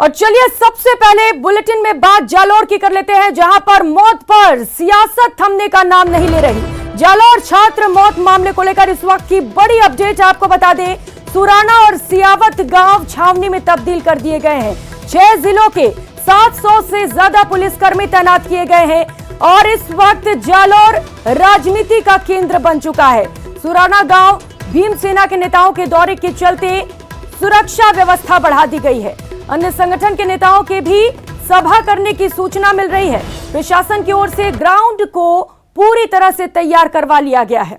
और चलिए सबसे पहले बुलेटिन में बात जालौर की कर लेते हैं, जहां पर मौत पर सियासत थमने का नाम नहीं ले रही। जालौर छात्र मौत मामले को लेकर इस वक्त की बड़ी अपडेट आपको बता दें। सुराना और सियावत गांव छावनी में तब्दील कर दिए गए हैं। 6 जिलों के 700 से ज्यादा पुलिसकर्मी तैनात किए गए हैं और इस वक्त जालौर राजनीति का केंद्र बन चुका है। सुराना गांव भीमसेना के नेताओं के दौरे के चलते सुरक्षा व्यवस्था बढ़ा दी गई है। अन्य संगठन के नेताओं के भी सभा करने की सूचना मिल रही है। प्रशासन की ओर से ग्राउंड को पूरी तरह से तैयार करवा लिया गया है।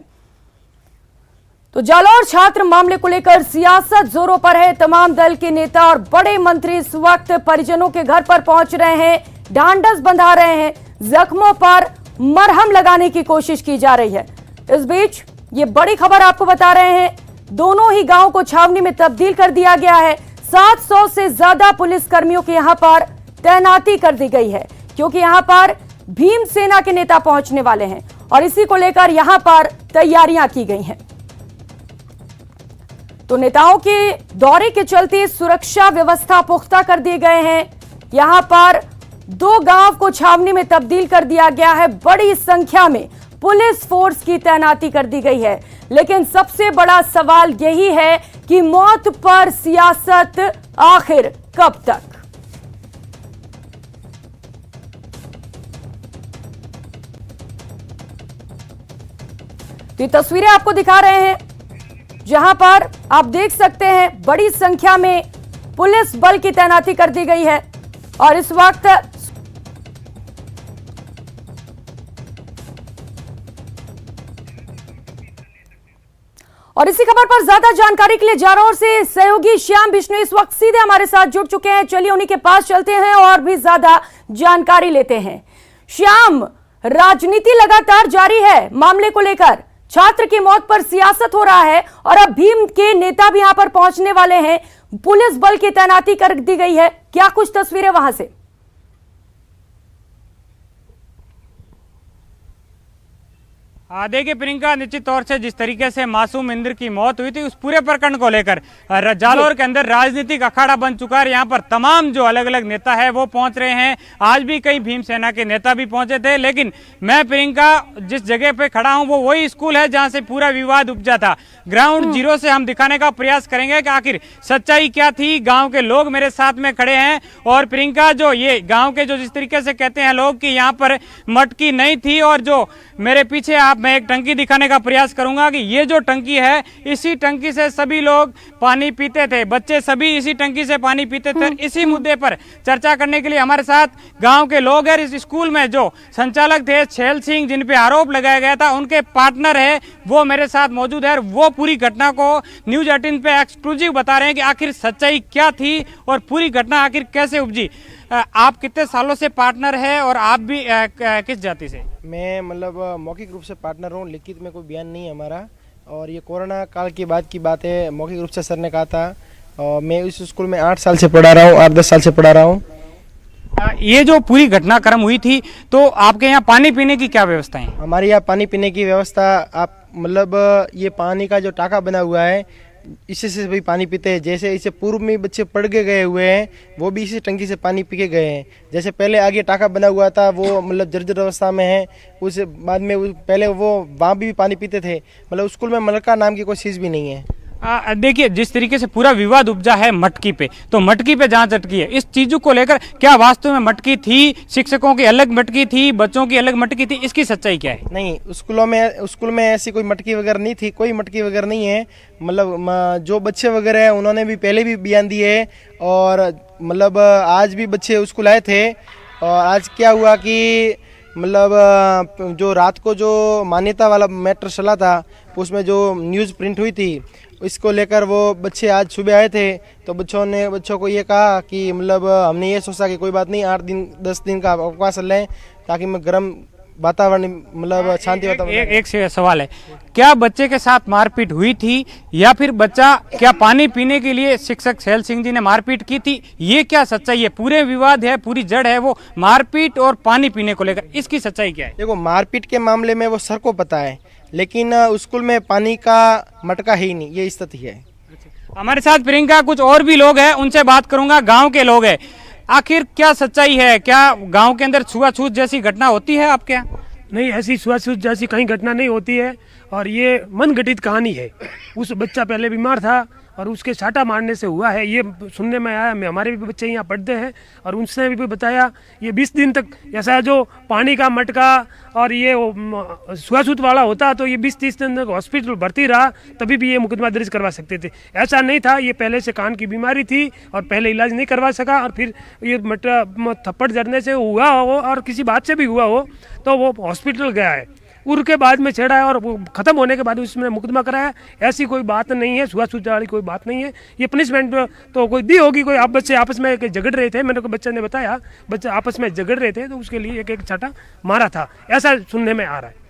तो जालौर छात्र मामले को लेकर सियासत जोरों पर है। तमाम दल के नेता और बड़े मंत्री इस वक्त परिजनों के घर पर पहुंच रहे हैं, ढांढस बंधा रहे हैं, जख्मों पर मरहम लगाने की कोशिश की जा रही है। इस बीच ये बड़ी खबर आपको बता रहे हैं, दोनों ही गांव को छावनी में तब्दील कर दिया गया है। 700 से ज्यादा पुलिस कर्मियों की यहां पर तैनाती कर दी गई है, क्योंकि यहां पर भीमसेना के नेता पहुंचने वाले हैं और इसी को लेकर यहां पर तैयारियां की गई हैं। तो नेताओं के दौरे के चलते सुरक्षा व्यवस्था पुख्ता कर दिए गए हैं। यहां पर 2 गांव को छावनी में तब्दील कर दिया गया है। बड़ी संख्या में पुलिस फोर्स की तैनाती कर दी गई है। लेकिन सबसे बड़ा सवाल यही है कि मौत पर सियासत आखिर कब तक? ये तस्वीरें आपको दिखा रहे हैं, जहां पर आप देख सकते हैं बड़ी संख्या में पुलिस बल की तैनाती कर दी गई है और इस वक्त और इसी खबर पर ज्यादा जानकारी के लिए जालौर से सहयोगी श्याम बिश्नोई इस वक्त सीधे हमारे साथ जुड़ चुके हैं। चलिए उन्हीं के पास चलते हैं और भी ज्यादा जानकारी लेते हैं। श्याम, राजनीति लगातार जारी है मामले को लेकर। छात्र की मौत पर सियासत हो रहा है और अब भीम के नेता भी यहां पर पहुंचने वाले हैं। पुलिस बल की तैनाती कर दी गई है। क्या कुछ तस्वीरें वहां से? देखिए प्रियंका, निश्चित तौर से जिस तरीके से मासूम इंद्र की मौत हुई थी, उस पूरे प्रकरण को लेकर जालौर के अंदर राजनीतिक अखाड़ा बन चुका है। यहाँ पर तमाम जो अलग अलग नेता है वो पहुंच रहे हैं। आज भी कई भीमसेना के नेता भी पहुंचे थे। लेकिन मैं प्रियंका जिस जगह पे खड़ा हूं वो वही स्कूल है जहां से पूरा विवाद उपजा था। ग्राउंड जीरो से हम दिखाने का प्रयास करेंगे कि आखिर सच्चाई क्या थी। गाँव के लोग मेरे साथ में खड़े हैं और प्रियंका जो ये गाँव के जो जिस तरीके से कहते हैं लोग कि यहाँ पर मटकी नहीं थी, और जो मेरे पीछे मैं एक टंकी दिखाने का प्रयास करूंगा कि ये जो टंकी है, इसी टंकी से सभी लोग पानी पीते थे, बच्चे सभी इसी टंकी से पानी पीते थे। इसी मुद्दे पर चर्चा करने के लिए हमारे साथ गांव के लोग हैं। इस स्कूल में जो संचालक थे छैल सिंह, जिन पे आरोप लगाया गया था, उनके पार्टनर है, वो मेरे साथ मौजूद है। वो पूरी घटना को न्यूज 18 पे एक्सक्लूसिव बता रहे हैं कि आखिर सच्चाई क्या थी और पूरी घटना आखिर कैसे उपजी। आप कितने सालों से पार्टनर है और आप भी किस जाति से? मैं मतलब मौखिक रूप से पार्टनर हूँ, लिखित में कोई बयान नहीं है हमारा। और ये कोरोना काल की बात की बात है, मौखिक रूप से सर ने कहा था। और मैं इस स्कूल में 8 साल से पढ़ा रहा हूँ, 8-10 साल से पढ़ा रहा हूँ। ये जो पूरी घटनाक्रम हुई थी, तो आपके यहाँ पानी पीने की क्या व्यवस्था है? हमारे यहाँ पानी पीने की व्यवस्था, आप मतलब ये पानी का जो टाका बना हुआ है, इसी से भी पानी पीते हैं। जैसे इसे पूर्व में बच्चे पढ़ के गए हुए हैं, वो भी इसी टंकी से पानी पी के गए हैं। जैसे पहले आगे टाका बना हुआ था, वो मतलब जर्जर अवस्था में है। उस बाद में पहले वो वहाँ भी पानी पीते थे। मतलब स्कूल में मलका नाम की कोई चीज़ भी नहीं है। देखिए जिस तरीके से पूरा विवाद उपजा है मटकी पे, तो मटकी पे जांच अटकी है। इस चीजों को लेकर क्या वास्तव में मटकी थी, शिक्षकों की अलग मटकी थी, बच्चों की अलग मटकी थी, इसकी सच्चाई क्या है? नहीं, स्कूल में ऐसी कोई मटकी वगैरह नहीं थी, कोई मटकी वगैरह नहीं है। मतलब जो बच्चे वगैरह हैं उन्होंने भी पहले भी बयान दिए है। और मतलब आज भी बच्चे स्कूल आए थे। और आज क्या हुआ कि मतलब जो रात को जो मान्यता वाला मैटर चला था, उसमें जो न्यूज़ प्रिंट हुई थी, इसको लेकर वो बच्चे आज सुबह आए थे। तो बच्चों को ये कहा कि मतलब हमने ये सोचा कि कोई बात नहीं, 8-10 दिन का अवकाश लें, ताकि मैं गर्म वातावरण मतलब शांति वातावरण। एक सवाल है, क्या बच्चे के साथ मारपीट हुई थी या फिर बच्चा क्या पानी पीने के लिए शिक्षक छैल सिंह जी ने मारपीट की थी? ये क्या सच्चाई है? पूरे विवाद है, पूरी जड़ है वो मारपीट और पानी पीने को लेकर, इसकी सच्चाई क्या है? देखो, मारपीट के मामले में वो सर को पता है, लेकिन स्कूल में पानी का मटका ही नहीं, ये स्थिति है। हमारे साथ प्रियंका कुछ और भी लोग हैं, उनसे बात करूंगा। गांव के लोग हैं, आखिर क्या सच्चाई है? क्या गांव के अंदर छुआछूत जैसी घटना होती है आपके यहाँ? नहीं, ऐसी छुआछूत जैसी कहीं घटना नहीं होती है और ये मनगढ़ंत कहानी है। उस बच्चा पहले बीमार था और उसके साटा मारने से हुआ है, ये सुनने में आया। हमारे भी बच्चे यहाँ पढ़ते हैं और उनसे भी बताया। ये 20 दिन तक ऐसा जो पानी का मटका और ये छुआछूत वाला होता तो ये 20-30 दिन तक हॉस्पिटल भर्ती रहा, तभी भी ये मुकदमा दर्ज करवा सकते थे। ऐसा नहीं था, ये पहले से कान की बीमारी थी और पहले इलाज नहीं करवा सका और फिर ये थप्पड़ जड़ने से हुआ हो और किसी बात से भी हुआ हो तो वो हॉस्पिटल गया है। उर के बाद में छेड़ा है और वो खत्म होने के बाद उसमें मुकदमा कराया। ऐसी कोई बात नहीं है, छुआछूत वाली कोई बात नहीं है। ये पनिशमेंट तो कोई दी होगी, कोई आप बच्चे आपस में झगड़ रहे थे, मेरे को बच्चे ने बताया, बच्चे आपस में झगड़ रहे थे तो उसके लिए एक चाटा मारा था, ऐसा सुनने में आ रहा है।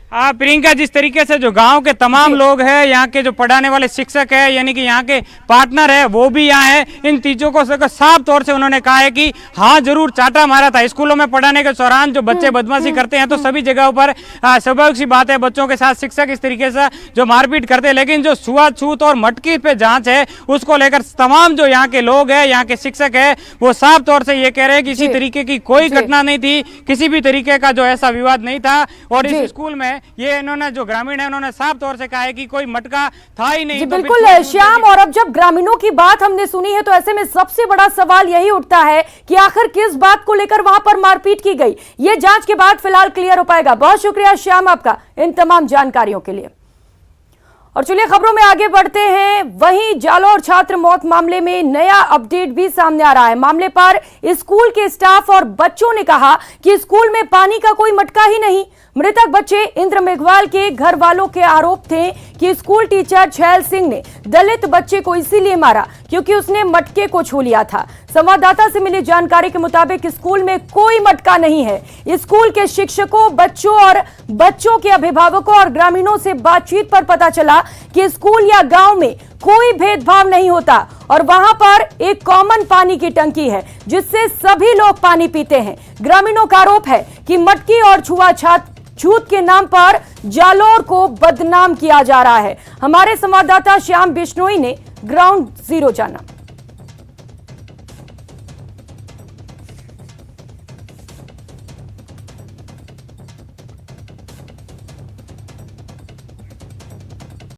प्रियंका, जिस तरीके से जो गांव के तमाम लोग हैं, यहाँ के जो पढ़ाने वाले शिक्षक हैं, यानी कि यहाँ के पार्टनर है, वो भी यहाँ है, इन चीजों को साफ तौर से उन्होंने कहा है कि हाँ जरूर चाटा मारा था। स्कूलों में पढ़ाने के दौरान जो बच्चे बदमाशी करते हैं तो सभी जगहों पर स्वाभाविक सी बात है, बच्चों के साथ शिक्षक इस तरीके से जो मारपीट करते हैं। लेकिन जो छुआछूत और मटकी पे जांच है उसको लेकर तमाम जो यहाँ के लोग हैं, यहाँ के शिक्षक है, वो साफ तौर से ये कह रहे हैं कि इसी तरीके की कोई घटना नहीं थी, किसी भी तरीके का जो ऐसा विवाद नहीं था। और इस स्कूल में ये इन्होंने जो ग्रामीण है उन्होंने साफ तौर से कहा है कि कोई मटका था ही नहीं। जी बिल्कुल श्याम, और अब जब ग्रामीणों की बात हमने सुनी है तो ऐसे में सबसे बड़ा सवाल यही उठता है कि आखिर किस बात को लेकर वहां पर मारपीट की गई। ये जांच के बाद फिलहाल क्लियर हो पाएगा। बहुत शुक्रिया श्याम आपका इन तमाम जानकारियों के लिए। और चलिए खबरों में आगे बढ़ते हैं। वहीं जालोर छात्र मौत मामले में नया अपडेट भी सामने आ रहा है। मामले पर स्कूल के स्टाफ और बच्चों ने कहा कि स्कूल में पानी का कोई मटका ही नहीं। मृतक बच्चे इंद्र मेघवाल के घर वालों के आरोप थे कि स्कूल टीचर छैल सिंह ने दलित बच्चे को इसीलिए मारा क्योंकि उसने मटके को छू लिया था। संवाददाता से मिली जानकारी के मुताबिक स्कूल में कोई मटका नहीं है। स्कूल के शिक्षकों, बच्चों और बच्चों के अभिभावकों और ग्रामीणों से बातचीत पर पता चला कि स्कूल या गांव में कोई भेदभाव नहीं होता और वहां पर एक कॉमन पानी की टंकी है जिससे सभी लोग पानी पीते हैं। ग्रामीणों का आरोप है कि मटकी और छूत के नाम पर जालोर को बदनाम किया जा रहा है। हमारे संवाददाता श्याम बिश्नोई ने ग्राउंड जीरो जाना।